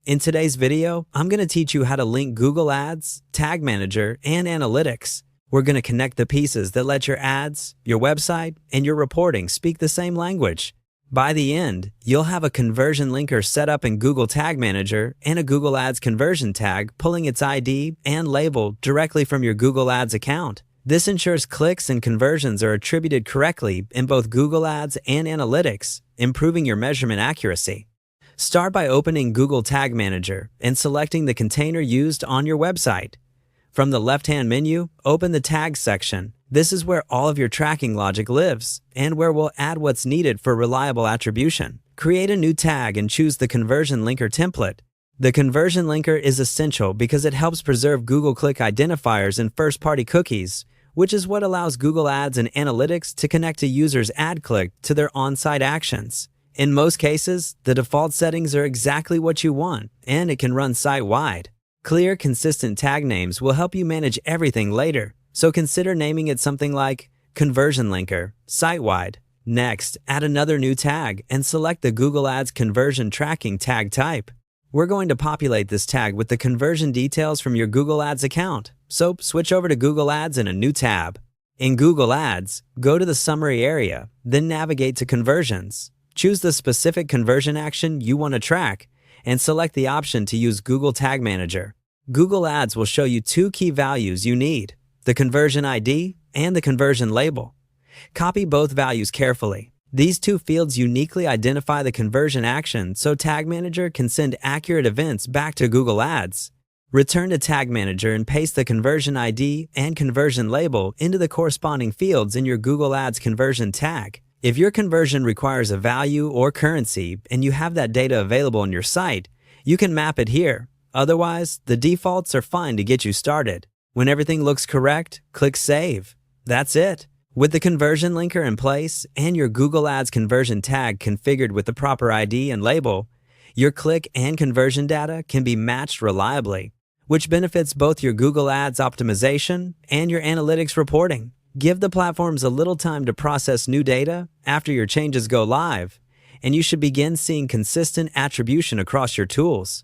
In today's video, I'm going to teach you how to link Google Ads, Tag Manager, and Analytics. We're going to connect the pieces that let your ads, your website, and your reporting speak the same language. By the end, you'll have a conversion linker set up in Google Tag Manager and a Google Ads conversion tag pulling its ID and label directly from your Google Ads account. This ensures clicks and conversions are attributed correctly in both Google Ads and Analytics, improving your measurement accuracy. Start by opening Google Tag Manager and selecting the container used on your website. From the left-hand menu, open the Tags section. This is where all of your tracking logic lives and where we'll add what's needed for reliable attribution. Create a new tag and choose the Conversion Linker template. The Conversion Linker is essential because it helps preserve Google Click identifiers and first-party cookies, which is what allows Google Ads and Analytics to connect a user's ad click to their on-site actions. In most cases, the default settings are exactly what you want, and it can run site-wide. Clear, consistent tag names will help you manage everything later, so consider naming it something like Conversion Linker, Site-Wide. Next, add another new tag and select the Google Ads Conversion Tracking tag type. We're going to populate this tag with the conversion details from your Google Ads account, so switch over to Google Ads in a new tab. In Google Ads, go to the Summary area, then navigate to Conversions. Choose the specific conversion action you want to track and select the option to use Google Tag Manager. Google Ads will show you two key values you need, the conversion ID and the conversion label. Copy both values carefully. These two fields uniquely identify the conversion action so Tag Manager can send accurate events back to Google Ads. Return to Tag Manager and paste the conversion ID and conversion label into the corresponding fields in your Google Ads conversion tag. If your conversion requires a value or currency and you have that data available on your site, you can map it here. Otherwise, the defaults are fine to get you started. When everything looks correct, click Save. That's it. With the conversion linker in place and your Google Ads conversion tag configured with the proper ID and label, your click and conversion data can be matched reliably, which benefits both your Google Ads optimization and your analytics reporting. Give the platforms a little time to process new data after your changes go live, and you should begin seeing consistent attribution across your tools.